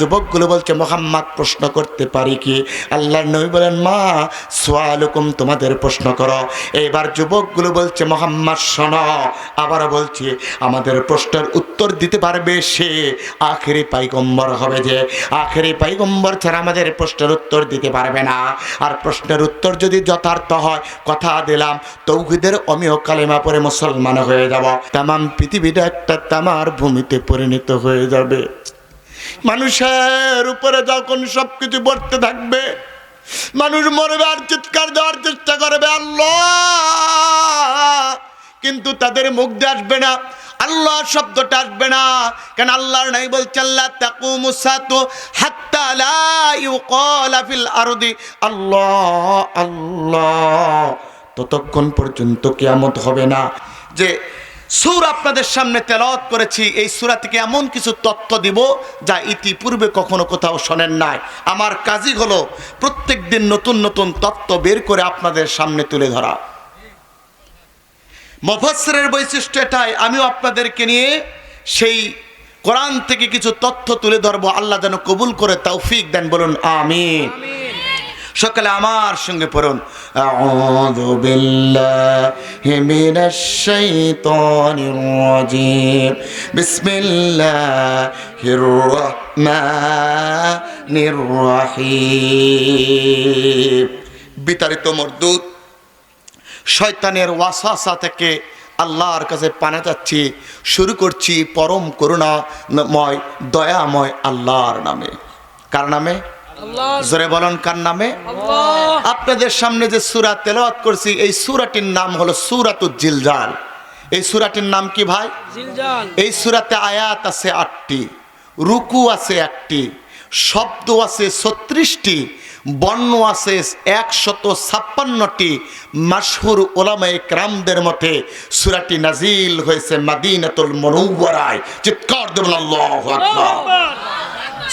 যুবকগুলো বলছে মুহাম্মদ প্রশ্ন করতে পারি কি? আল্লাহর নবী বলেন মা সুআলুকুম, তোমাদের প্রশ্ন করো। এবার যুবকগুলো বলছে মুহাম্মদ শোনো, আবার বলছি আমাদের প্রশ্নের উত্তর দিতে পারবে সে আখেরি পয়গম্বর হবে, যে আখেরি পয়গম্বর ছাড়া আমাদের প্রশ্নের উত্তর দিতে পারবে না। আর প্রশ্নের উত্তর যদি যথার্থ হয়, কথা দিলাম তৌহিদের অমিয় কালেমা পড়ে মুসলমান হয়ে যাব, তামাম পৃথিবীটা একটা তামার ভূমিতে পরিণত হয়ে যাবে। মানুষের উপরে যখন সবকিছু বর্তে থাকবে, মানুষ মরবে আর চিৎকার দেওয়ার চেষ্টা করবে আল্লাহ, কিন্তু তাদের মুখ দিয়ে আসবে না, আল্লাহ শব্দটা আসবে না। কেন? আল্লাহর নাই বলছে আল্লাহ তাকুমুস সাতু হাত্তা লা ইউকালা ফিল আরদি আল্লাহ আল্লাহ, ততক্ষণ পর্যন্ত কিয়ামত হবে না। যে সূরা আপনাদের সামনে তেলাওয়াত করেছি, এই সূরা থেকে এমন কিছু তথ্য দিব যা ইতিপূর্বে কখনো কোথাও শোনেন নাই। আমার কাজই হলো প্রত্যেকদিন নতুন নতুন তথ্য বের করে আপনাদের সামনে তুলে ধরা। মুফাসসিরের বৈশিষ্ট্য এটাই, আমিও আপনাদেরকে নিয়ে সেই কোরআন থেকে কিছু তথ্য তুলে ধরবো। আল্লাহ যেন কবুল করে তৌফিক দেন, বলুন আমিন। সকালে আমার সঙ্গে পড়ুন আউযু বিল্লাহি মিনাশ শাইতানির রাজীম বিসমিল্লাহির রহমানির রহিম। বিতাড়িত মরদুদ শয়তানের ওয়াসওয়াসা থেকে আল্লাহর কাছে পানা চাচ্ছি। শুরু করছি পরম করুণাময় দয়াময় আল্লাহর নামে। কার নামে? জোরে বলুন কার নামে? আপনাদের সামনে যে সূরা তেলাওয়াত করছি, এই সূরাটির নাম হলো সূরাতুল জিলজাল। এই সূরাটির নাম কি ভাই? জিলজাল। এই সূরাতে আয়াত আছে 8টি, রুকু আছে 1টি, শব্দ আছে 36টি, বর্ণ আছে 156টি। মাশহুর উলামায়ে কেরামদের মতে সূরাটি নাজিল হয়েছে মদিনাতুল মুনাওয়ারায়। চিৎকার দেবেন আল্লাহু আকবার।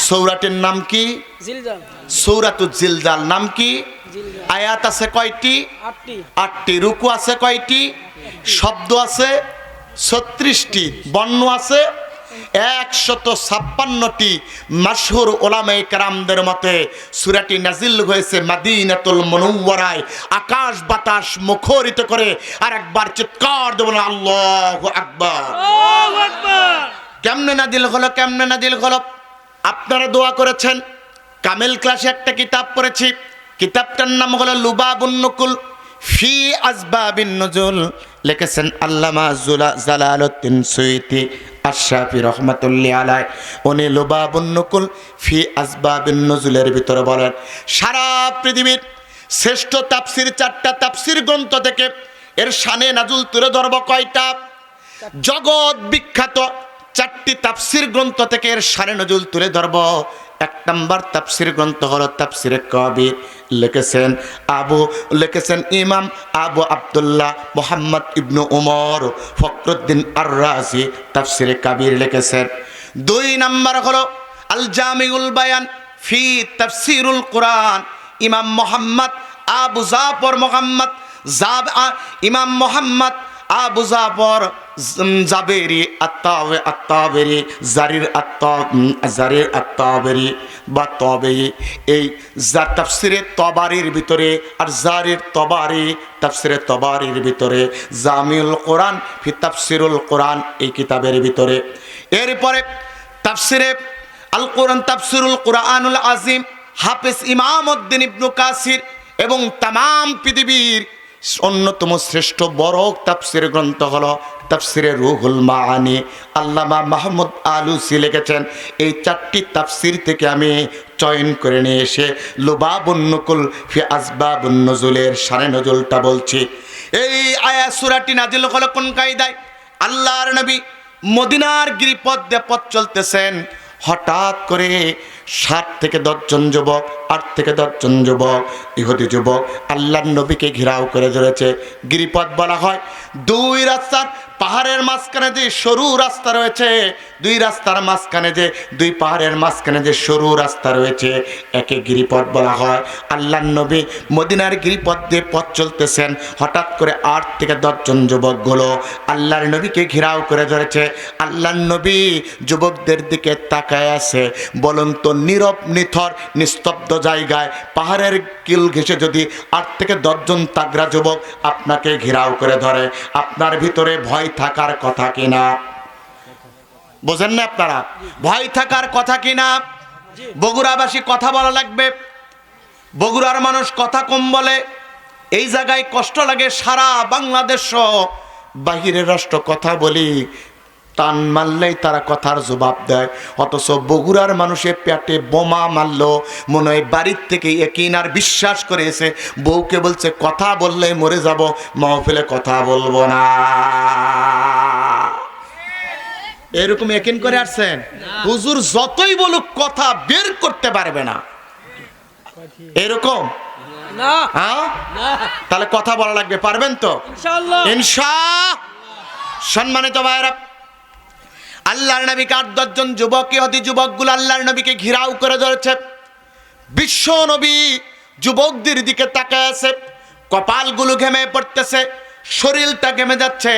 সূরাটির নাম কি? জিলজাল। সূরাতুল জিলজাল নাম কি? জিলজাল। আয়াত আছে কয়টি? 8টি। 8টি। রুকু আছে কয়টি? শব্দ আছে 36টি, বর্ণ আছে 156টি। মাশহুর উলামায়ে কেরামদের মতে সূরাটি নাজিল হয়েছে মদিনাতুল মুনাওয়ারায়, আকাশ বাতাস মুখরিত করে। আর একবার চিৎকার দেবেন আল্লাহু আকবার। আল্লাহু আকবার। কেমনে নাজিল হলো? কেমনে নাজিল হলো? আপনারা দোয়া করেছেন, কামেল ক্লাসে একটা কিতাব পড়েছি, কিতাবটার নাম হলো লুবাবুন নুকুল ফি আসবাবিন নুজুল, লিখেছেন আল্লামা জালালউদ্দিন সুয়ুতি আশ-শাফি রাহমাতুল্লাহি আলাইহি। উনি লুবাবুন নুকুল ফি আসবাবিন নুজুলের ভিতরে বলেন, সারা পৃথিবীর শ্রেষ্ঠ তাফসির 4টা তাফসির গ্রন্থ থেকে এর শানে নাজুল তুলে ধরব। কয়টা? জগৎ বিখ্যাত 4টি তাফসির গ্রন্থ থেকে এর শানে নজুল তুলে ধরব। 1 নম্বর তাফসির গ্রন্থ হলো তাফসিরে কবির, লিখেছেন ইমাম আবু আব্দুল্লাহ মুহাম্মদ ইবনে উমর ফখরুদ্দিন আর-রাজি তাফসিরে কবির লিখেছেন। 2 নম্বর হলো আল জামিউল বায়ান ফি তাফসিরুল কোরআন, ইমাম মোহাম্মদ আবু জাফর ইমাম মোহাম্মদ আবু জাফর জাবেরি আত্তাবেরি জারির আত্তাবেরি বা তবেই, এই তাফসিরে তবারির ভিতরে আর জারির তবারি, তাফসিরে তবারির ভিতরে জামিউল কোরআন ফি তাফসিরুল কোরআন এই কিতাবের ভিতরে। এরপরে তাফসিরে আল কোরআন তাফসিরুল কোরআনুল আজিম হাফেজ ইমামউদ্দিন ইবনে কাসির এবং তামাম পৃথিবীর অন্যতম শ্রেষ্ঠ বড় তাফসির গ্রন্থ হলো তাফসিরে রুহুল মাআনি, আল্লামা মাহমুদ আলুসি লিখেছেন। এই 4টি তাফসির থেকে আমি চয়ন করে নিয়ে এসে লুবাবুন নুকুল ফি আসবাবুন নুজুলের শানে নজুলটা বলছি। এই আয়াত সূরাটি নাজিল হলো কোন কায়দায়? আল্লাহর নবী মদিনার গিরিপথ দিয়ে পথ চলতেছেন, হঠাৎ করে 7 থেকে 10 জন যুবক, 8 থেকে 10 জন যুবক, ইহুদি যুবক আল্লাহর নবীকে ঘেরাও করে ধরেছে। গিরিপথ বলা হয় দুই রাস্তার পাহাড়ের মাঝখানে যে সরু রাস্তা রয়েছে, দুই রাস্তার মাঝখানে যে দুই পাহাড়ের মাঝখানে যে সরু রাস্তা রয়েছে, একে গিরিপথ বলা হয়। আল্লাহর নবী মদিনার গিরিপথ দিয়ে পথ চলতেছেন, হঠাৎ করে 8 থেকে 10 জন যুবকগুলো আল্লাহর নবীকে ঘেরাও করে ধরেছে। আল্লাহর নবী যুবকদের দিকে তাকায় আছে। বলুন তো, নীরব নিথর নিস্তব্ধ জায়গায় পাহাড়ের কিল ঘেঁষে যদি 8 থেকে 10 জন তাগড়া যুবক আপনাকে ঘেরাও করে ধরে, আপনার ভিতরে ভয় থাকার কথা কিনা? বোঝেন না আপনারা? ভয় থাকার কথা কিনা? বগুড়াবাসী কথা বলা লাগবে। বগুড়ার মানুষ কথা কম বলে, এই জায়গায় কষ্ট লাগে। সারা বাংলাদেশ বাহিরের রাষ্ট্র কথা বলি, টান মারলেই তারা কথার জবাব দেয়। অথচ বগুড়ার মানুষের পেটে বোমা মারলো, মনে হয় বাড়ির থেকে একিন আর বিশ্বাস করেছে। বউকে বলছে কথা বললে মরে যাব, মাহফিলে কথা বলবো না। এরকম একিন করে আসছেন। হুজুর যতই বলুক কথা বের করতে পারবে না, এরকম না হ্যাঁ? না তাহলে কথা বলা লাগবে, পারবেন তো ইনশাআল্লাহ? সম্মানিত ভাইরা, আল্লাহর নবীকে 8-10 জন যুবক, ইহুদি যুবকগুলো আল্লাহর নবীকে ঘিরাও করে ধরেছে। বিশ্ব নবী যুবকদের দিকে তাকায় আছে, কপালগুলো ঘেমে পড়তেছে, শরীরটা ঘেমে যাচ্ছে।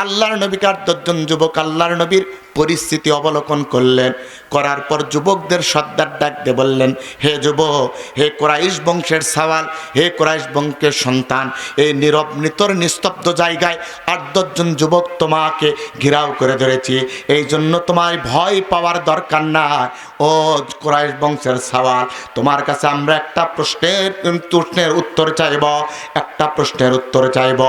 আল্লাহর নবীকে 8-10 জন যুবক আল্লাহর নবীর পরিস্থিতি অবলোকন করলেন, করার পর যুবকদের সর্দার ডাক দিয়ে বললেন, হে যুবক, হে কুরাইশ বংশের সওয়াল, হে কুরাইশ বংশের সন্তান, এই নীরব নিতর নিস্তব্ধ জায়গায় 8-10 জন যুবক তোমাকে ঘেরাও করে ধরেছি, এই জন্য তোমার ভয় পাওয়ার দরকার নাই। ও কুরাইশ বংশের সওয়াল, তোমার কাছে আমরা একটা প্রশ্নের উত্তর চাইব, একটা প্রশ্নের উত্তর চাইব।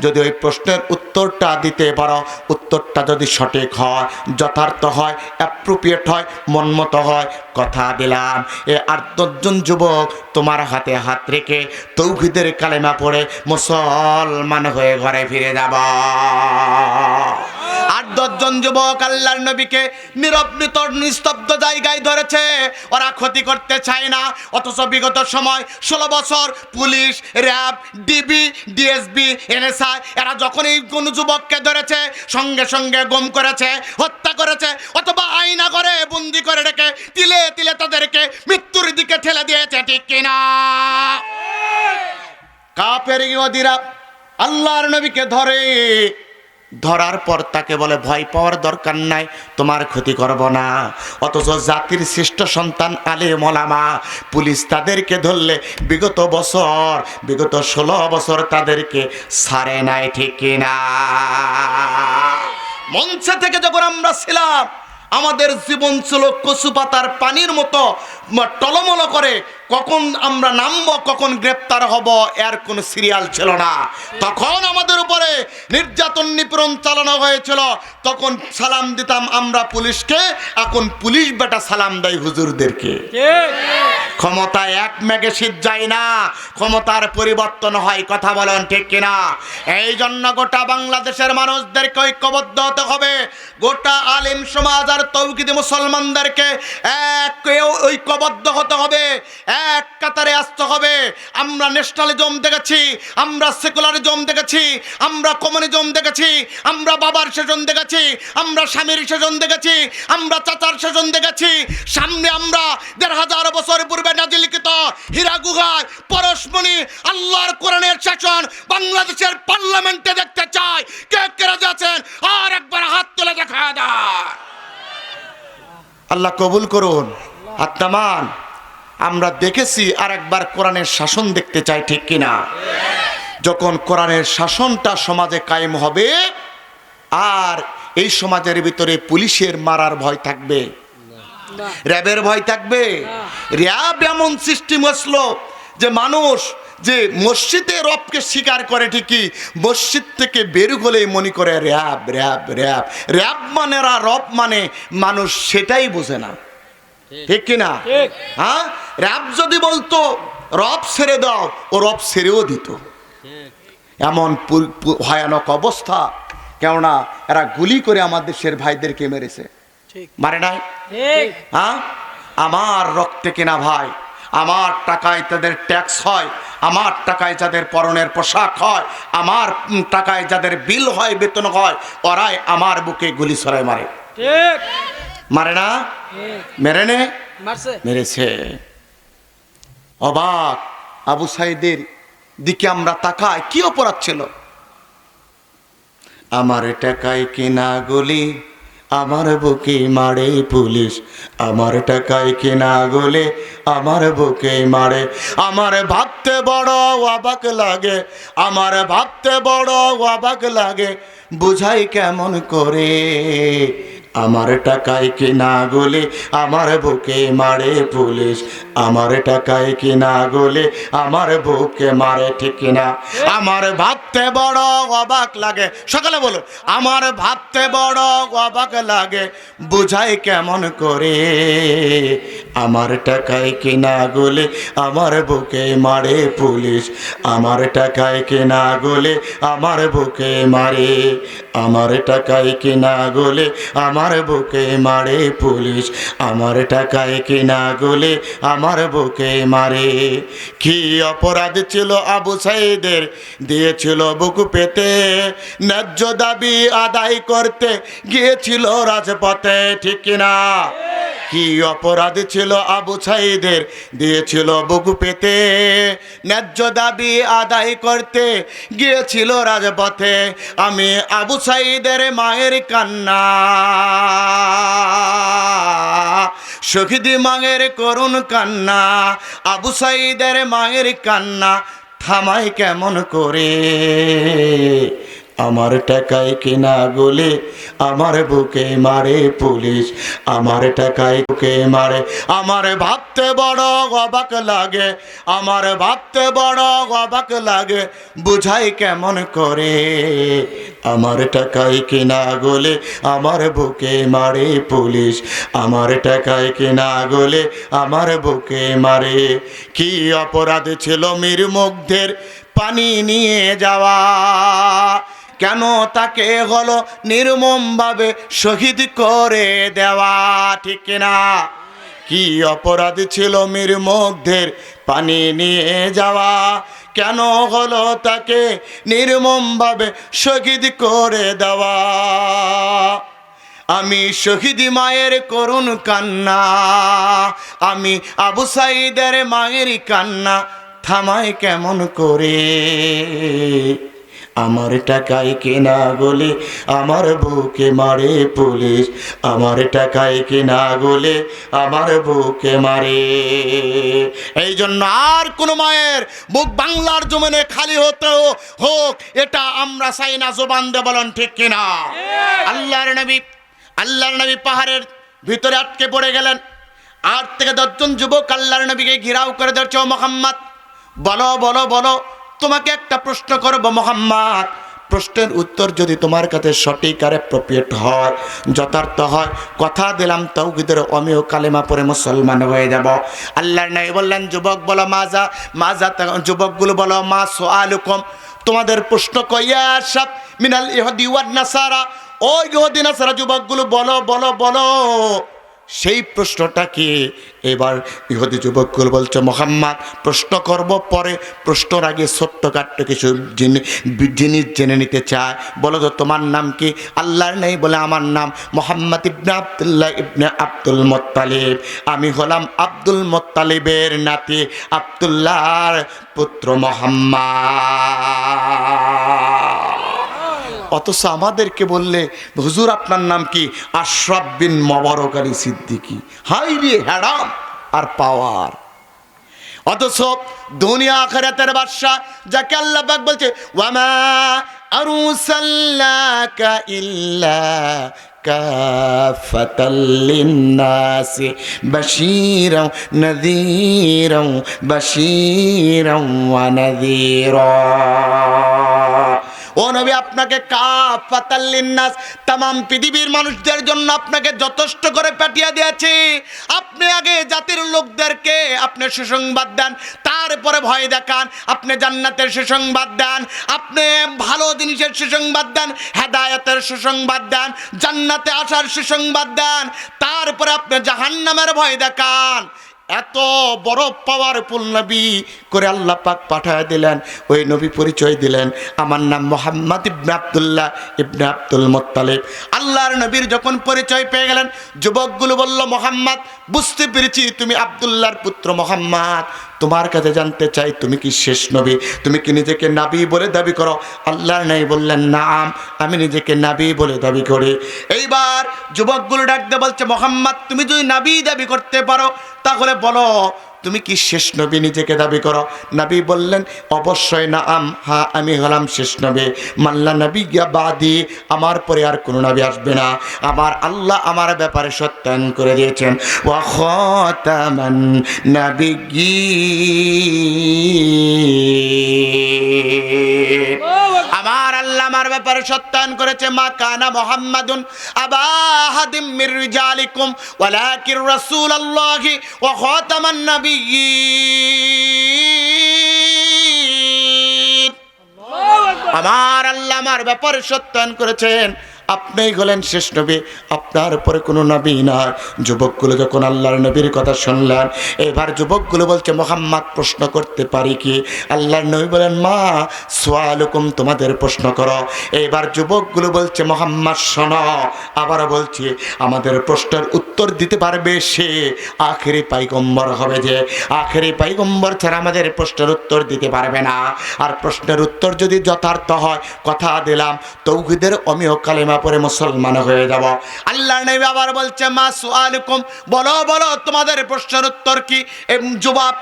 যদি ওই প্রশ্নের উত্তরটা দিতে পারো, উত্তরটা যদি সঠিক হয়, যথার্থ হয়, অ্যাপ্রোপ্রিয়েট হয়, মনমতো হয়, কথা দিলাম এ 8-10 জন যুবক তোমার হাতে হাত রেখে তৌহিদের কালেমা পড়ে মুসলমান হয়ে ঘরে ফিরে যাব। 8-10 জন যুবক আল্লাহর নবীকে নীরব নিতর নিস্তব্ধ জায়গায় ধরেছে। ওরা ক্ষতি করতে চায় না, অথচ বিগত সময় 16 বছর police, RAB, DB, DSB, NSI এরা যখনই কোনো যুবককে ধরেছে সঙ্গে সঙ্গে গুম করেছে, হত্যা করেছে, অথবা আয়না করে বন্দি করে রেখে তিলে তিলে তাদেরকে মৃত্যুর দিকে ঠেলে দিয়েছে। ঠিক কিনা? কাফের ইহুদিরা আল্লাহর নবীকে ধরে, ধরার পর তাকে বলে ভয় পাওয়ার দরকার নাই, তোমার ক্ষতি করব না। অথচ জাতির শ্রেষ্ঠ সন্তান আলেম ওলামা পুলিশ তাদেরকে ধরলে বিগত 16 বছর তাদেরকে ছাড়ে নাই। ঠিক কিনা? মঞ্চে থেকে যখন আমরা ছিলাম, আমাদের জীবন ছিল কচু পাতার পানির মতো টলমল করে, কখন আমরা নামবো, কখন গ্রেপ্তার হব, এর কোনো সিরিয়াল ছিল না। তখন আমাদের উপরে নির্যাতন নিপীড়ন চালানো হয়েছিল, তখন সালাম দিতাম আমরা পুলিশকে, এখন পুলিশ বেটা সালাম দেয় হুজুরদেরকে। ক্ষমতা এক মেঘে শীত যায় না, ক্ষমতার পরিবর্তন হয়। কথা বলেন ঠিক কিনা? এই জন্য গোটা বাংলাদেশের মানুষদেরকে ঐক্যবদ্ধ হতে হবে, গোটা আলেম সমাজ আর তৌহিদি মুসলমানদেরকে ঐক্যবদ্ধ হতে হবে, এক কাতারে আসতে হবে। আমরা ন্যাশনালিজম দেখেছি, আমরা সেকুলারিজম দেখেছি, আমরা কমিউনিজম দেখেছি, আমরা বাবার শাসন দেখেছি, আমরা স্বামীর শাসন দেখেছি, আমরা চাচার শাসন দেখেছি। সামনে আমরা 1500 বছর পূর্বে নাজিলকৃত হীরা গুহায় পরশমণি আল্লাহর কোরআনের শাসন বাংলাদেশের পার্লামেন্টে দেখতে চাই। কে কে রাজি আছেন? আর একবার হাত তুলে দেখা দেয়। আল্লাহ কবুল করুন। হাত নামান। আমরা দেখেছি, আর একবার কোরআনের শাসন দেখতে চাই। ঠিক কিনা? যখন কোরআনের শাসনটা সমাজে কায়েম হবে, আর এই সমাজের ভিতরে পুলিশের মারার ভয় থাকবে, র্যাবের ভয় থাকবে। র্যাব এমন সিস্টেম আসলো যে মানুষ যে মসজিদে রবকে স্বীকার করে ঠিকই, মসজিদ থেকে বের হলেই মনে করে র্যাব র্যাব র্যাব র্যাব মানে রব মানে মানুষ সেটাই বোঝে না। ঠিক কিনা? হ্যাঁ, র্যাব যদি বলতো রব ছেড়ে দাও, ও রব ছেড়েও দিত। এমন ভয়ানক অবস্থা, কেননা এরা গুলি করে আমাদের দেশের ভাইদেরকে মেরেছে, মারে নাই? হ্যাঁ, আমার রক্তে কেনা ভাই, আমার টাকায় তাদের ট্যাক্স হয়, আমার টাকায় যাদের পরনের পোশাক হয়, আমার টাকায় যাদের বিল হয়, বেতন হয়, ওরাই আমার বুকে গুলি ছড়ায় মারে। ঠিক মারে না? ঠিক মেরে নে? মারছে মেরেছে। অবাক আবু সাইদের দিকে আমরা তাকাই, কি অপরাধ ছিল? আমার টাকায় কেনা গলি, আমার বুকে মারে পুলিশ, আমার টাকায় কেনা গলে আমার বুকে মারে। আমার ভাবতে বড় অবাক লাগে, আমার ভাবতে বড় অবাক লাগে, বুঝাই কেমন করে। আমার টাকায় কেনা গলে আমার বুকে মারে পুলিশ, আমার টাকায় কেনা গলে আমার বুকে মারে, ঠিক কিনা? আমার ভাবতে বড় অবাক লাগে, সকালে বলো, আমার ভাবতে বড় অবাক লাগে, বুঝাই কেমন করে। আমার টাকায় কেনা গলে আমার বুকে মারে পুলিশ, আমার টাকায় কেনা গলে আমার বুকে মারে, আমার টাকায় কেনা গলে আমার বুকে মারে পুলিশ, আমার টাকায় কেনা গলে আমার বুকে মারে। কি অপরাধ ছিল আবু সাইদের, দিয়েছিল বুক পেতে, ন্যায্য দাবি আদায় করতে গিয়েছিল রাজপথে, ঠিক কিনা? কি অপরাধ ছিল আবু সাইদের, দিয়েছিল বুক পেতে, ন্যায্য দাবি আদায় করতে গিয়েছিল রাজপথে। আমি আবু সাইদের মায়ের কান্না, শহীদ মায়ের করুণ কান্না, আবু সাইদের মায়ের কান্না থামাই কেমন করে। আমার টাকায় কেনা গলে আমার বুকে মারে পুলিশ, আমার টাকায় বুকে মারে। আমার ভাবতে বড় অবাক লাগে, আমার ভাবতে বড় অবাক লাগে, বুঝাই কেমন করে। আমার টাকায় কেনা গলে আমার বুকে মারে পুলিশ, আমার টাকায় কেনা গলে আমার বুকে মারে। কি অপরাধ ছিল মীর মুগ্ধের পানি নিয়ে যাওয়া, কেন তাকে হলো নির্মমভাবে শহীদ করে দেওয়া, ঠিক কিনা? কি অপরাধ ছিল মীর মুগ্ধের পানি নিয়ে যাওয়া, কেন হলো তাকে নির্মমভাবে শহীদ করে দেওয়া। আমি শহীদ মায়ের করুণ কান্না, আমি আবু সাইদের মায়ের কান্না থামাই কেমন করে। আমার টাকায় কেনা গলে আমার বুকে মারে পুলিশ, আমার টাকায় কেনা গলে আমার বুকে মারে। এই জন্য আর কোন মায়ের বুক বাংলার জমিনে খালি হতে হোক, এটা আমরা চাই না। জবান দিয়ে বলেন ঠিক কিনা? আল্লাহর নবী পাহাড়ের ভিতরে আটকে পড়ে গেলেন। 8 থেকে 10 জন যুবক আল্লাহর নবীকে ঘেরাও করে ধরছে, ও মুহাম্মদ বলো বলো বলো, তোমাকে একটা প্রশ্ন করব মুহাম্মদ, প্রশ্নের উত্তর যদি তোমার কাছে সঠিক আর অ্যাপ্রোপ্রিয়েট হয়, যথার্থ হয়, কথা দিলাম তাওহীদের অমেয় কালেমা পড়ে মুসলমান হয়ে যাব। আল্লাহর নবী বললেন, যুবক বলো মাজা মাজা, যুবকগুলো বলো মা সুআলুকুম, তোমাদের প্রশ্ন কইয়া সব মিনাল ইহুদি ওয়ান নাসারা, ও ইহুদি নাসারা যুবকগুলো বলো বলো বলো, সেই প্রশ্নটা কি? এবার ইহুদি যুবকগুলো বলছে, মুহাম্মদ প্রশ্ন করব পরে, প্রশ্নের আগে ছোট্টখাট্ট কিছু জিনিস জেনে নিতে চায়। বলো তো তোমার নাম কি? আল্লাহর নেই বলে আমার নাম মুহাম্মদ ইবনে আব্দুল্লাহ ইবনে আব্দুল মুত্তালিব, আমি হলাম আব্দুল মুত্তালিবের নাতি, আব্দুল্লাহর পুত্র মুহাম্মদ। অথচ আমাদেরকে বললে, হুজুর আপনার নাম কি? আশরাফ বিন মোবারক আলী সিদ্দিকী। হাই রে হ্যাডাম আর পাওয়ার! অথচ দুনিয়া আখিরাতের বাদশা যাকে আল্লাহ পাক বলছে, ওয়ামা আরসালনাকা ইল্লা কাফাতাল লিন্নাসি বাশীরাও নাযীরাও বাশীরাও ওয়া নাযীরা। ও নবী, আপনাকে কাফাতাল লিন্নাস, तमाम পৃথিবীর মানুষদের জন্য আপনাকে যথেষ্ট করে পাঠিয়ে দিয়েছি। আপনি আগে জাতির লোকদেরকে আপনি সুসংবাদ দেন, তারপরে ভয় দেখান। আপনি জান্নাতের সুসংবাদ দেন, আপনি ভালো জিনিসের সুসংবাদ দেন, হেদায়েতের সুসংবাদ দেন, জান্নাতে আসার সুসংবাদ দেন, তারপরে আপনি জাহান্নামের ভয় দেখান। এত বড় পাওয়ারফুল নবী করে আল্লাহ পাক পাঠায় দিলেন। ওই নবী পরিচয় দিলেন, আমার নাম মোহাম্মদ ইবনে আব্দুল্লাহ ইবনে আব্দুল মুত্তালিব। আল্লাহর নবীর যখন পরিচয় পেয়ে গেলেন, যুবকগুলো বলল, মোহাম্মদ বুঝতে পেরেছি তুমি আব্দুল্লাহর পুত্র মোহাম্মদ, তোমার কাছে জানতে চাই তুমি কি শেষ নবী? তুমি কি নিজেকে নবী বলে দাবি করো? আল্লাহর নবী বললেন, নাম, আমি নিজেকে নবী বলে দাবি করি। এইবার যুবকগুলো ডাকতে বলছে, মোহাম্মদ তুমি যদি নবী দাবি করতে পারো তাহলে বলো তুমি কি শেষ নবী নিজেকে দাবি করো? নবী বললেন, অবশ্যই নাম, হ্যাঁ আমি হলাম শেষ নবী। মাল্লা নবী গিয়া বাদি, আমার পরে আর কোনো নবী আসবে না। আমার আল্লাহ আমার ব্যাপারে সত্যায়ন করে দিয়েছেন, ওয়া খাতামান নাবিয়্যিন। আমার আল্লাহ আমার ব্যাপারে সত্যায়ন করেছে, মা কানা মুহাম্মাদুন আবা আহাদিম মির রিজালিকুম ওয়ালাকিন রাসূলুল্লাহি ওয়া খাতামান নাবিয়্যিন। আমার আল্লাহ আমার ব্যাপারে সত্যায়ন করেছেন, আপনিই হলেন শেষ নবী, আপনার পরে কোনো নবী নয়। যুবকগুলো যখন আল্লাহর নবীর কথা শুনলেন, এবার যুবকগুলো বলছে, মোহাম্মদ প্রশ্ন করতে পারি কি? আল্লাহর নবী বলেন, মা সুআলুকুম, তোমাদের প্রশ্ন করো। এবার যুবকগুলো বলছে, মোহাম্মদ শোনো, আবারও বলছি, আমাদের প্রশ্নের উত্তর দিতে পারবে সে আখেরি পয়গম্বর হবে, যে আখেরি পয়গম্বর ছাড়া আমাদের প্রশ্নের উত্তর দিতে পারবে না। আর প্রশ্নের উত্তর যদি যথার্থ হয়, কথা দিলাম তাওহীদের অমিয় কালেমা পরে মুসলমান হয়ে যাব। আল্লাহর নবী আবার বলছে, মা সুআলুকুম, বলো বলো তোমাদের প্রশ্নের উত্তর কি, জবাব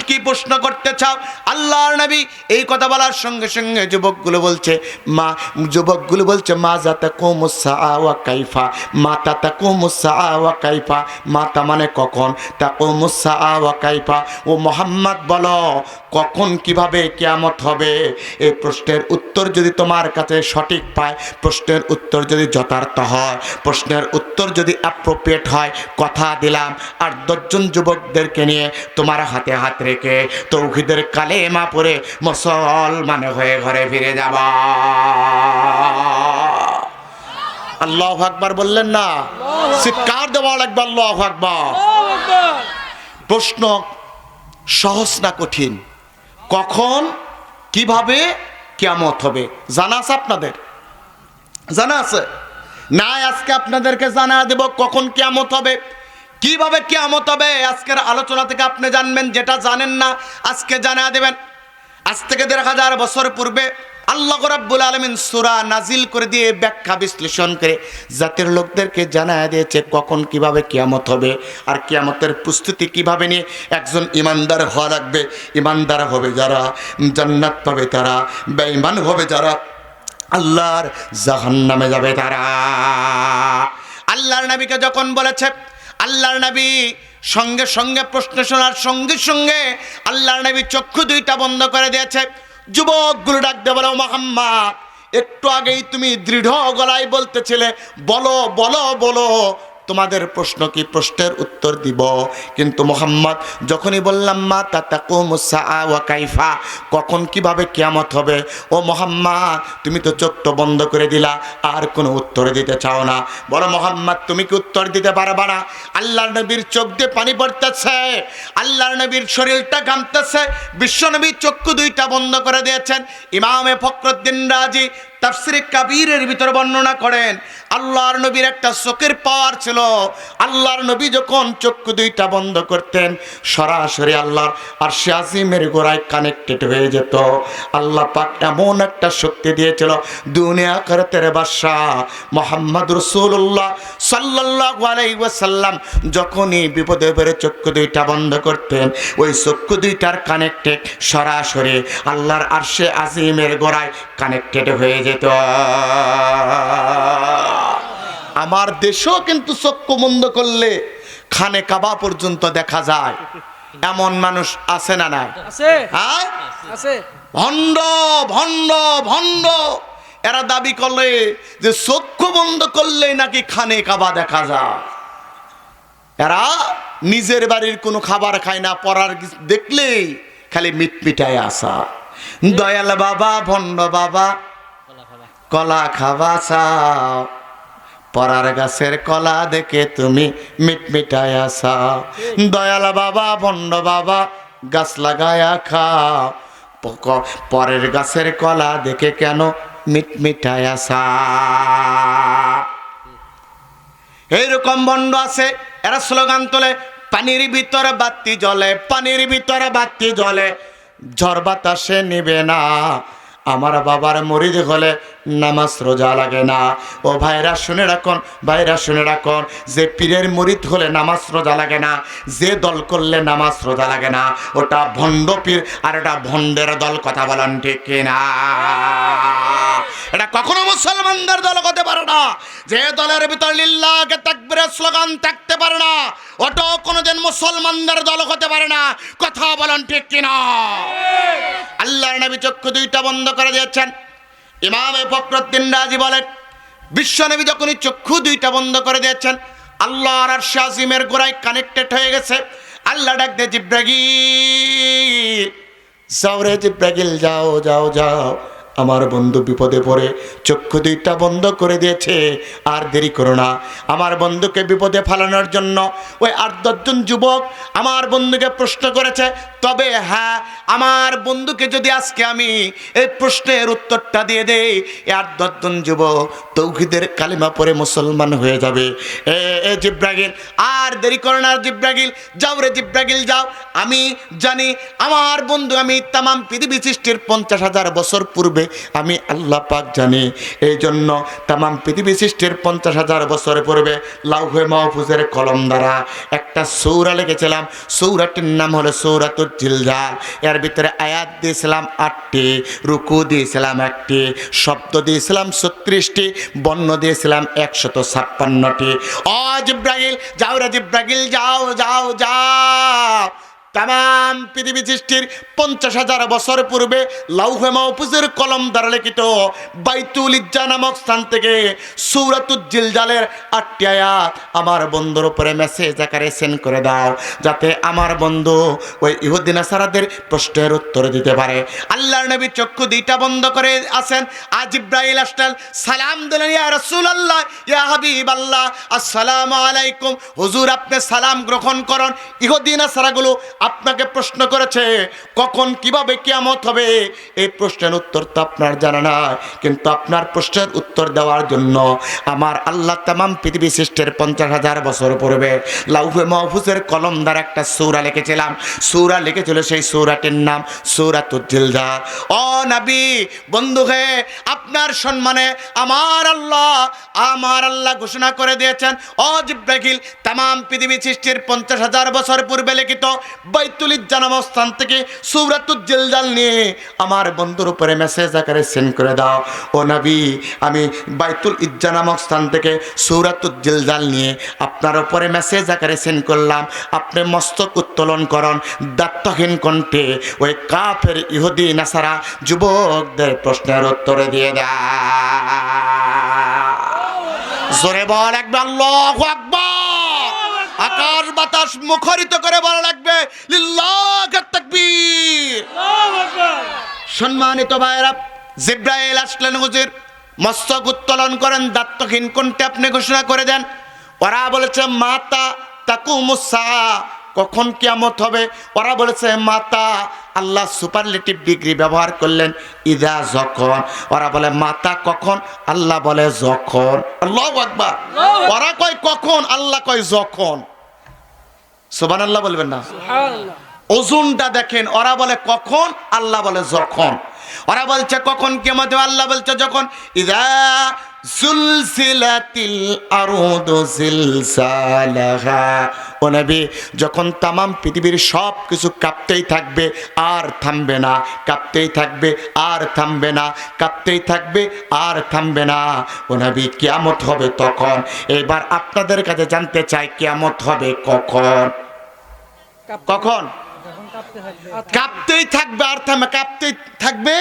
কি প্রশ্ন করতে চাও? আল্লাহর নবী এই কথা বলার সঙ্গে সঙ্গে যুবকগুলো বলছে, মা যাতাকুমুস সাআ ওয়া কাইফা, মাতা তাকুমুস সাআ ওয়া কাইফা, মাতা মানে কখন, তাকুমুস সাআ ওয়া কাইফা, ও মুহাম্মদ বলো কখন কিভাবে কিয়ামত হবে? এই প্রশ্নের উত্তর যদি তোমার কাছে সঠিক পায়, প্রশ্নের উত্তর যদি যথার্থ হয়, প্রশ্নের উত্তর যদি অ্যাপ্রোপ্রিয়েট হয়, কথা দিলাম আর 10 জন যুবকদেরকে নিয়ে তোমার হাতে হাত রেখে তাওহীদের কালেমা পড়ে মুসলমান হয়ে ঘরে ফিরে যাবা। আল্লাহু আকবার বললেন না? চিৎকার দেওয়া লাগবে, আল্লাহু আকবার। প্রশ্ন সহজ না কঠিন? কখন কিভাবে কিয়ামত হবে জানা আছে আপনাদের? জানা আছে না? আজকে আপনাদেরকে জানা দেব কখন কিয়ামত হবে, কিভাবে কিয়ামত হবে। আজকের আলোচনা থেকে আপনি জানবেন, যেটা জানেন না আজকে জানা দেবেন। আজ থেকে 1000 বছর পূর্বে আল্লাহ রাব্বুল আলামিন সূরা নাজিল করে দিয়ে ব্যাখ্যা বিশ্লেষণ করে জাতির লোকদেরকে জানায় দিয়েছে কখন কিভাবে কিয়ামত হবে, আর কিয়ামতের প্রস্তুতি কিভাবে নিয়ে একজন ইমানদার হওয়া লাগবে। ইমানদার হবে যারা, জান্নাত পাবে তারা, বেঈমান হবে যারা, আল্লাহর জাহান্নামে যাবে তারা। আল্লাহর নবীকে যখন বলেছে, আল্লাহর নবী সঙ্গে সঙ্গে প্রশ্ন শোনার সঙ্গে সঙ্গে আল্লাহর নবী চক্ষু 2টা বন্ধ করে দিয়েছে। যুবকগুলো ডাকতে বলো, মুহাম্মদ একটু আগেই তুমি দৃঢ় গলায় বলতেছিলে, বলো বলো বলো তোমাদের প্রশ্ন কি, প্রশ্নের উত্তর দিব। কিন্তু মুহাম্মদ যখনই বললাম, মা তাকুমুস সাআ ওয়া কাইফা, কখন কিভাবে কিয়ামত হবে, ও মুহাম্মদ তুমি তো চোখটা বন্ধ করে দিলা, আর কোনো উত্তর দিতে চাও না। বলো মুহাম্মদ তুমি কি উত্তর দিতে পারবা না? আল্লাহর নবীর চোখ দিয়ে পানি পড়তেছে, আল্লাহর নবীর শরীরটা ঘামতেছে, বিশ্বনবী চক্ষু 2টা বন্ধ করে দিয়েছেন। ইমামে ফখরুদ্দিন রাজি তাফসিরে কাবীরের ভিতর বর্ণনা করেন, আল্লাহর নবীর একটা চোখের পাওয়ার ছিল। আল্লাহর নবী যখন চক্ষু 2টা বন্ধ করতেন, সরাসরি আল্লাহর আরশে আজিমের গোড়ায় কানেক্টেড হয়ে যেত। আল্লাহ পাক এমন একটা শক্তি দিয়েছিল, দুনিয়া আখিরাতের বাদশা মুহাম্মদ রাসূলুল্লাহ সাল্লাল্লাহু আলাইহি ওয়াসাল্লাম যখনই বিপদে পড়ে চক্ষু 2টা বন্ধ করতেন, ওই চক্ষু 2টার কানেক্টেড সরাসরি আল্লাহর আরশে আজিমের গোড়ায় কানেক্টেড হয়ে যেত। আমার দেশেও কিন্তু চক্ষু বন্ধ করলে খানে কাবা পর্যন্ত দেখা যায়, এমন মানুষ আছে না নাই? হ্যাঁ আছে। ভণ্ড ভণ্ড ভণ্ড এরা দাবি করলে যে চক্ষু বন্ধ করলেই নাকি খানে কাবা দেখা যায়। এরা নিজের বাড়ির কোনো খাবার খায় না, পরার দেখলেই খালি মিটমিটায় আসা। দয়াল বাবা, ভণ্ড বাবা, কলা খাবা চাও, পরার গাছের কলা দেখে তুমি মিটমিটায় আসা, দয়াল বাবা ভণ্ড বাবা গাছ লাগায়া খাও, পরের গাছের কলা দেখে কেন মিটমিটায় আসা। এইরকম ভণ্ড আছে, এরা স্লোগান তোলে পানির ভিতরে বাতি জ্বলে, পানির ভিতরে বাতি জ্বলে, ঝড় বাতাসে নিবে না। আমার বাবার মুরিদ হলে নামাজ রোজা লাগে না। ও ভাইরা শুনে রাখুন, ভাইরা শুনে রাখুন, যে পীরের মুরিদ হলে নামাজ রোজা লাগে না, যে দল করলে নামাজ রোজা লাগে না, ওটা ভণ্ড পীর আর এটা ভণ্ডের দল। কথা বলেন ঠিক কিনা? এটা কখনো মুসলমানদের দল হতে পারে না। যে দলের ভিতর লিল্লাহকে তাকবীরের স্লোগান থাকতে পারে না, ওটাও কোনোদিন মুসলমানদের দল হতে পারে না। কথা বলেন ঠিক কিনা? আল্লাহর নবী চক্ষু দুইটা বন্ধ করে দিয়েছেন। ইমাম ফখরুদ্দীন রাজি বলেন, বিশ্ব নবী যখনই চক্ষু দুইটা বন্ধ করে দিয়েছেন, আল্লাহর আরশ আজিমের গোড়ায় কানেক্টেড হয়ে গেছে। আল্লাহ ডাক দিয়ে জিব্রাইল, যাও রে জিব্রাইল, যাও যাও যাও, আমার বন্ধু বিপদে পড়ে চক্ষু দুইটা বন্ধ করে দিয়েছে, আর দেরি করো না। আমার বন্ধুকে বিপদে ফেলানোর জন্য ওই 8-10 জন যুবক আমার বন্ধুকে প্রশ্ন করেছে। তবে হ্যাঁ, আমার বন্ধুকে যদি আজকে আমি এই প্রশ্নের উত্তরটা দিয়ে দেই, 8-10 জন যুবক তৌহিদের কালিমা পড়ে মুসলমান হয়ে যাবে। এ জিব্রাইল, আর দেরি করো না জিব্রাইল, যাও রে জিব্রাইল যাও। আমি জানি আমার বন্ধু, আমি তামাম পৃথিবী সৃষ্টির 50,000 বছর পূর্বে আমি আল্লাহ পাক জানি। এই জন্য তামাম পৃথিবী সৃষ্টির 50,000 বছর পূর্বে লাউহে মাহফুজের কলম দ্বারা একটা সূরা লিখেছিলাম। সূরাটির নাম হলো সূরাতুল জিলজাল। এর ভিতরে আয়াত দিয়েছিলাম 8টি, রুকু দিয়েছিলাম 1টি, শব্দ দিয়েছিলাম 36টি, বর্ণ দিয়েছিলাম 156টি। ও জিব্রাইল, যাও রে জিব্রাইল, যাও যাও যাও। তামাম পৃথিবী সৃষ্টির 50,000 বছর পূর্বে লাউহে মাহফুজের কলম দ্বারা লিখিত বাইতুল ইজ্জা নামক স্থান থেকে সূরাতুল জিলজালের 8টি আয়াত আমার বন্ধুর উপরে মেসেজ আকারে সেন্ড করে দাও, যাতে আমার বন্ধু ওই ইহুদি নাসারাদের প্রশ্নের উত্তর দিতে পারে। আল্লাহর নবী চক্ষু দুইটা বন্ধ করে আছেন। আজ জিব্রাইল আসলেন, সালাম দিলেন, ইয়া রাসূলুল্লাহ, ইয়া হাবিবাল্লাহ, আসসালামু আলাইকুম। হুজুর, আপনি সালাম গ্রহণ করুন। ইহুদি নাসারাগুলো আপনাকে প্রশ্ন করেছে কখন কিভাবে কিয়ামত হবে। এই প্রশ্নের উত্তর তো আপনার জানা নাই, কিন্তু আপনার প্রশ্নের উত্তর দেওয়ার জন্য আমার আল্লাহ তামাম পৃথিবী সৃষ্টির 50,000 বছর পূর্বে লাউহে মাহফুজের কলম দ্বারা একটা সূরা লিখেছিলাম। সূরা লিখেছিল, সেই সূরাটির নাম সূরাতুল জিলজাল। ও নবী বন্ধু হে, আপনার সম্মানে আমার আল্লাহ ঘোষণা করে দিয়েছেন, ও জিব্রাইল, তামাম পৃথিবী সৃষ্টির 50,000 বছর পূর্বে লিখিত বাইতুল ইজ্জা নামক স্থান থেকে সূরাতুল জিলজাল নিয়ে আমার বন্ধুর উপরে মেসেজ আকারে সেন্ড করে দাও। ও নবী, আমি বাইতুল ইজ্জা নামক স্থান থেকে সূরাতুল জিলজাল নিয়ে আপনার উপরে মেসেজ আকারে সেন্ড করলাম। আপনি মস্তক উত্তোলন করুন, দাত্তহীন কণ্ঠে ওই কাফের ইহুদি নাসারা যুবকদের প্রশ্নের উত্তরে দিয়ে দাও। জোরে বল একবার আল্লাহু আকবার। আকাশ বাতাস মুখরিত করে বলা লাগবে লিল্লাহি তাকবীর। সম্মানিত ভাইরা, জিব্রাইল আসলেন, হুজুর মস্তক উত্তোলন করেন, দাত্তহীন কণ্ঠে আপনি ঘোষণা করে দেন। ওরা বলেছে মাতা তাকুমুস সাআ, কখন কিয়ামত হবে। ওরা বলেছে মাতা, আল্লাহ সুপারলেটিভ ডিগ্রি ব্যবহার করলেন, ইদা, যখন। ওরা বলে মাতা কখন, আল্লাহ বলে যখন। আল্লাহু আকবার। ওরা কয় কখন, আল্লাহ কয় যখন। সুবহানাল্লাহ বলবেন না? সুবহানাল্লাহ। ওজনটা দেখেন, ওরা বলে কখন, আল্লাহ বলে যখন। ওরা বলছে কখন কিয়ামত হবে, আল্লাহ বলছে যখন। ইদা জুলজিলাতিল আরদু জিলজালাহা। ও নবী, যখন তামাম পৃথিবীর সব কিছু কাঁপতেই থাকবে আর থামবে না, কাঁপতেই থাকবে আর থামবে না, কাঁপতেই থাকবে আর থামবে না। ও নবী, কিয়ামত হবে তখন। এবার আপনাদের কাছে জানতে চাই, কিয়ামত হবে কখন? কখন? কাঁপতেই থাকবে আর থামবে, কাঁপতেই থাকবে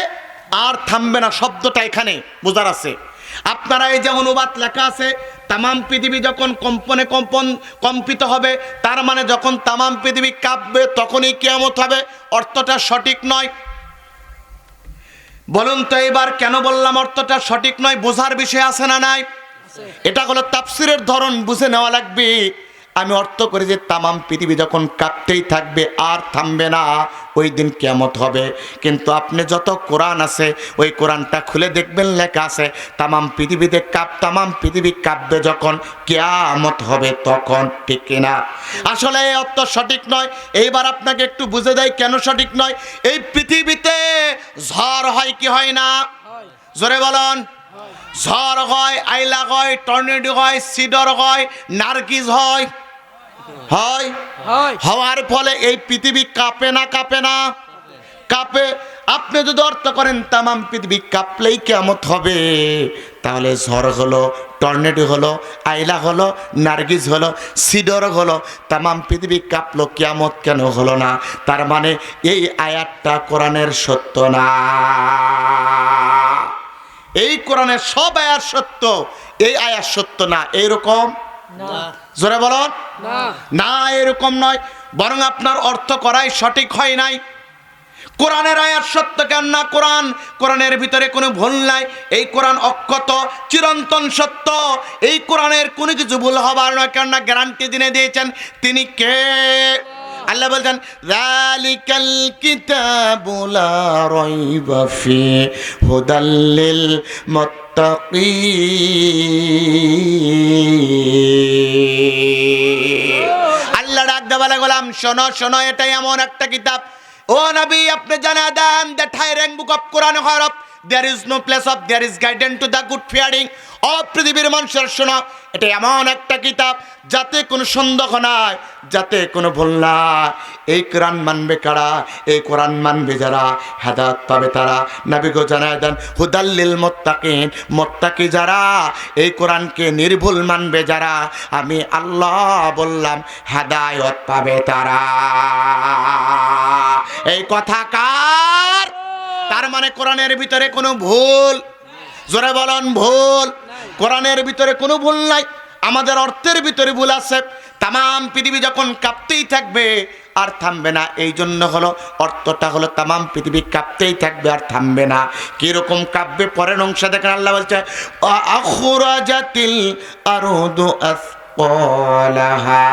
আর থামবে না, শব্দটা এখানে বোঝার আছে। আপনারা এই যে অনুবাদ লেখা আছে, তামাম পৃথিবী যখন কম্পিত হবে, তার মানে যখন তামাম পৃথিবী কাঁপবে তখনই কিয়ামত হবে, অর্থটা সঠিক নয়। বলুন তো এবার কেন বললাম অর্থটা সঠিক নয়? বোঝার বিষয় আছে না নাই? এটা হলো তাফসিরের ধরন, বুঝে নেওয়া লাগবে। আমি অর্থ করি যে তামাম পৃথিবী যখন কাঁপতেই থাকবে আর থামবে না, ওই দিন কিয়ামত হবে। কিন্তু আপনি যত কোরআন আছে ওই কোরআনটা খুলে দেখবেন লেখা আছে তামাম পৃথিবীতে তামাম পৃথিবী কাঁপবে যখন কিয়ামত হবে তখন, ঠিক কিনা? আসলে এই অর্থ সঠিক নয়। এইবার আপনাকে একটু বুঝে দেয় কেন সঠিক নয়। এই পৃথিবীতে ঝড় হয় কি হয় না? জোরে বলুন। ঝড় হয়, আইলা হয়, টর্নেডো হয়, সিডর হয়, নার্গিস হয়, হয়। হওয়ার ফলে এই পৃথিবী কাঁপে না? কাঁপে না? কাঁপে। আপনি যদি অর্থ করেন তামাম পৃথিবী কাঁপলেই কিয়ামত হবে, তাহলে ঝড় হলো, টর্নেডো হলো, আইলা হলো, নার্গিস হলো, সিডর হলো, তামাম পৃথিবী কাঁপলো, কিয়ামত কেন হলো না? তার মানে এই আয়াতটা কোরআনের সত্য না। এই কোরআনের সব আয়াত সত্য, এই আয়াত সত্য না। এইরকম জোরে বলুন না, এরকম নয়। বরং আপনার অর্থ করাই সঠিক হয় নাই। কোরআনের আয়াত সত্য কেন না? কোরআনের ভিতরে কোনো ভুল নাই। এই কোরআন অক্ষত চিরন্তন সত্য। এই কোরআনের কোনো কিছু ভুল হবার নয়, কেন না গ্যারান্টি দিনে দিয়েছেন তিনি কে? আল্লাহ বলছেন যালিকাল কিতাবু লা রাইবা ফি হুদাল লিল মুত্তাকিন। আল্লাহ ডাক দেওয়ালে গোলাম শোনো শোনো, এটাই এমন একটা কিতাব ও নবী আপনি জানা দেন, দ্য হাইরিং বুক অফ কোরআন হরফ there is no place of there is guidance to the good fearing। ও পৃথিবীর মানুষের শোনো, এটা এমন একটা কিতাব যাতে কোনো সন্দেহ নাই, যাতে কোনো ভুল নাই। এই কোরআন মানবে কারা? এই কোরআন মানবে যারা, হেদায়েত পাবে তারা। নবী গো জানায় দেন হুদাল্লিল মুত্তাকিন, মুত্তাকি যারা, এই কোরআনকে নির্ভুল মানবে যারা, আমি আল্লাহ বললাম হেদায়েত পাবে তারা। এই কথা কার? তার মানে কোরআনের ভিতরে কোনো ভুল, জোরে বলুন ভুল, কোরআনের ভিতরে কোনো ভুল নাই। আমাদের অর্থের ভিতরে ভুল আছে। তামাম পৃথিবী যখন কাঁপতেই থাকবে আর থামবে না, এই জন্য হলো অর্থটা হলো তামাম পৃথিবী কাঁপতেই থাকবে আর থামবে না। কিরকম কাঁপবে পরের অংশ দেখেন, আল্লাহ বলছে আখরাজাতিল আরদু আসফালাহা,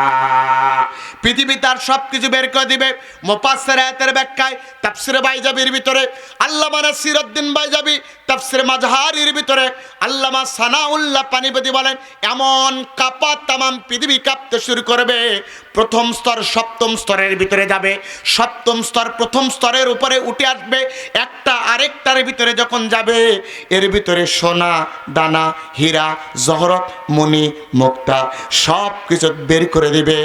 পৃথিবী তার সব কিছু বের করে দিবে। মুফাসসির আয়াতের ব্যাখ্যায় তাফসীরে বাইজাবির ভিতরে আল্লামা নাসিরউদ্দিন বাইজাবি, তাফসীরে মাজহারির ভিতরে আল্লামা সানাউল্লাহ পানিপতি বলেন এমন কাঁপা তামাম পৃথিবী কাঁপতে শুরু করবে। প্রথম স্তর সপ্তম স্তরের ভিতরে যাবে, সপ্তম স্তর প্রথম স্তরের উপরে উঠে আসবে, একটা আরেকটার ভিতরে যখন যাবে এর ভিতরে সোনা দানা হীরা জহরত মণি মুক্তা সব কিছু বের করে দিবে।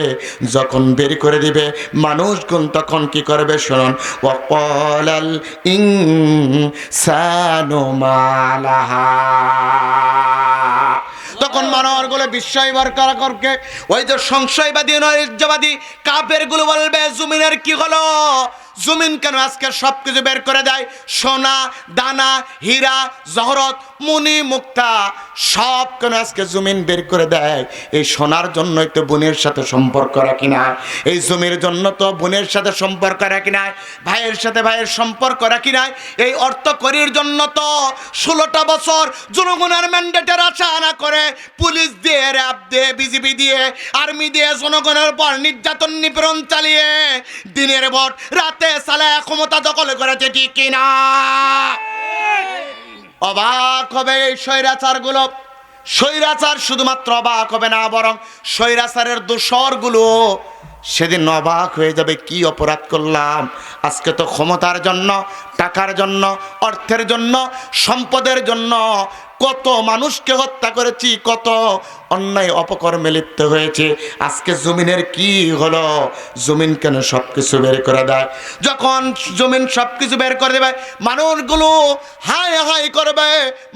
যখন বের করে দিবে মানুষগুণ তখন কি করবে শুনুন, ওয়াকালাল ইনসানু মালাহা, তখন মানুষগুলো বিস্ময়বার করা করকে ওই যে সংশয়বাদী নৈরাজ্যবাদী কাফের গুলো বলবে জমিনের কি হলো? জমিন কেন আজকে সব কিছু বের করে দেয়? সোনা দানা হীরা জহরত মণি মুক্তা সব কেন আজকে জমিন বের করে দেয়? এই সোনার জন্যই তো বোনের সাথে সম্পর্ক রাখি না, এই জমির জন্য তো বোনের সাথে সম্পর্ক রাখি না, ভাইয়ের সাথে ভাইয়ের সম্পর্ক রাখি না। এই অর্থ করির জন্য তো 16টা বছর জনগণের ম্যান্ডেটের আশা না করে পুলিশ দিয়ে, র্যাব দিয়ে, বিজিবি দিয়ে, আর্মি দিয়ে জনগণের পর নির্যাতন নিপীড়ন চালিয়ে দিনের পর রাতে সালায় ক্ষমতা দখল করেছে, ঠিক কিনা? অবাক হবে এই স্বৈরাচারগুলো। স্বৈরাচার শুধুমাত্র অবাক হবে না, বরং স্বৈরাচারের দোসরগুলো সেদিন অবাক হয়ে যাবে, কি অপরাধ করলাম। আজকে তো ক্ষমতার জন্য, টাকার জন্য, অর্থের জন্য, সম্পদের জন্য কত মানুষকে হত্যা করেছি, কত অন্যায় অপকর্মে লিপ্ত হয়েছে। আজকে জমিনের কি হলো? জমিন কেন সব কিছু বের করে দেয়? যখন জমিন সব কিছু বের করে দেবে মানুষগুলো হাই হাই করবে,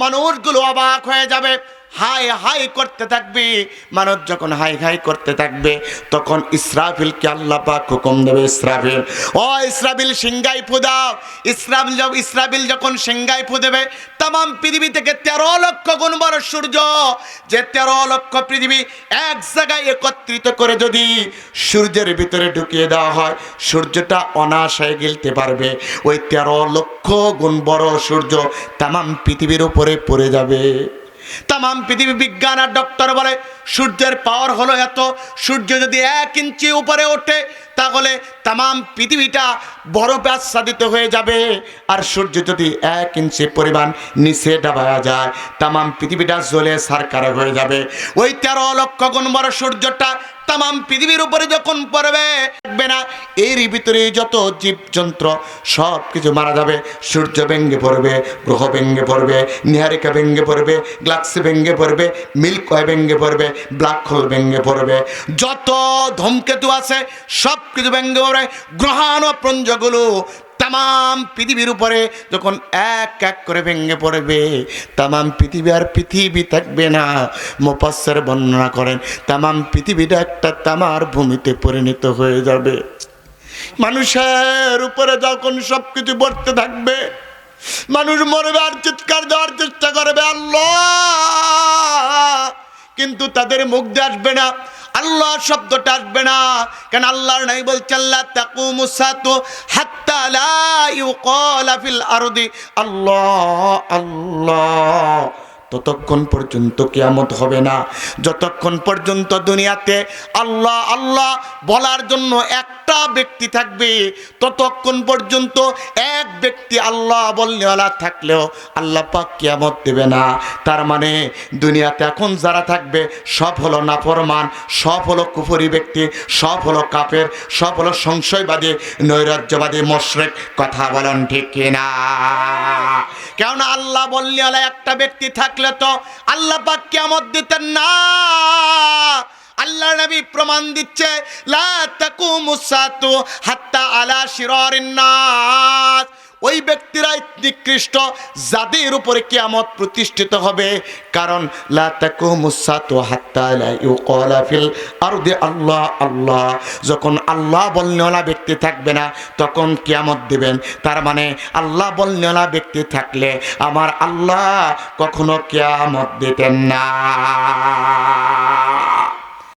মানুষগুলো অবাক হয়ে যাবে, হাই হাই করতে থাকবে। মানুষ যখন হাই হাই করতে থাকবে তখন ইসরাফিলকে আল্লাহ পাক হুকুম দেবে, ইসরাফিল ও ইসরাফিল সিংহাই ফু দাও। ইসরাফিল যখন সিংহাই ফু দেবে তামাম পৃথিবী থেকে 13 লক্ষ গুণ বড় সূর্য, যে 13 লক্ষ পৃথিবী এক জায়গায় একত্রিত করে যদি সূর্যের ভিতরে ঢুকিয়ে দেওয়া হয় সূর্যটা অনায়াসে গিলতে পারবে। ওই 13 লক্ষ গুণ বড় সূর্য তামাম পৃথিবীর উপরে পড়ে যাবে। তামাম পৃথিবী বিজ্ঞান আর ডক্টর বলে সূর্যের পাওয়ার হলো এত, সূর্য যদি 1 ইঞ্চি উপরে ওঠে তাহলে তামাম পৃথিবীটা বরফে আচ্ছাদিত হয়ে যাবে, আর সূর্য যদি 1 ইঞ্চি পরিমাণ নিচে ডাবায়া যায় তামাম পৃথিবীটা জ্বলে ছারখার হয়ে যাবে। ওই 13 লক্ষ গুণ বড় সূর্যটা তামাম পৃথিবীর উপরে যখন পড়বে থাকবে না, এর ভিতরে যত জীবজন্তু সব কিছু মারা যাবে। সূর্য ভেঙে পড়বে, গ্রহ ভেঙে পড়বে, নিহারিকা ভেঙে পড়বে, গ্যালাক্সি ভেঙে পড়বে, মিল্ক ওয়ে ভেঙে পড়বে, ব্ল্যাক হোল ভেঙে পড়বে, যত ধূমকেতু আছে সব কিছু ভেঙে পড়বে। গ্রহাণুপুঞ্জগুলো তামাম পৃথিবীর উপরে যখন এক এক করে ভেঙে পড়বে তামাম পৃথিবী আর পৃথিবী থাকবে না। মুফাসসির বর্ণনা করেন তামাম পৃথিবীটা একটা তামার ভূমিতে পরিণত হয়ে যাবে। মানুষের উপরে যখন সব কিছু পড়তে থাকবে মানুষ মরবে আর চিৎকার দেওয়ার চেষ্টা করবে আল্লাহ, কিন্তু তাদের মুখ দিয়ে আসবে না, আল্লাহ শব্দটা আসবে না। কেন আল্লাহর নাই বলছেন লা তাকুমুস সাতু হাত্তা লা ইউকালা ফিল আরদি আল্লাহ আল্লাহ, ততক্ষণ পর্যন্ত কিয়ামত হবে না যতক্ষণ পর্যন্ত দুনিয়াতে আল্লাহ আল্লাহ বলার জন্য একটা ব্যক্তি থাকবে। ততক্ষণ পর্যন্ত এক ব্যক্তি আল্লাহ বলনেওয়ালা থাকলেও আল্লাহ পাক কিয়ামত দেবে না। তার মানে দুনিয়াতে এখন যারা থাকবে সব হলো নাফরমান, সব হলো কুফরি ব্যক্তি, সব হলো কাফের, সব হলো সংশয়বাদী, নৈরাজ্যবাদী, মুশরিক। কথা বলেন ঠিক কিনা? কেননা আল্লাহ বলনেওয়ালা একটা ব্যক্তি থাকলে তো আল্লাহ পাক কিয়ামত দিতেন না। আল্লাহ নবী প্রমাণ দিচ্ছে লা তাকুমুস সাতু হাত্তা আলা শিরারিন নাস, ওই ব্যক্তিরাই নিকৃষ্ট যাদের উপরে কিয়ামত প্রতিষ্ঠিত হবে। কারণ লা তাকুমুস সাতু হাত্তা লা ইউকালা ফিল আরদি আল্লাহ আল্লাহ, যখন আল্লাহ বলনেওয়ালা ব্যক্তি থাকবে না তখন কিয়ামত দিবেন। তার মানে আল্লাহ বলনেওয়ালা ব্যক্তি থাকলে আমার আল্লাহ কখনো কিয়ামত দিতেন না।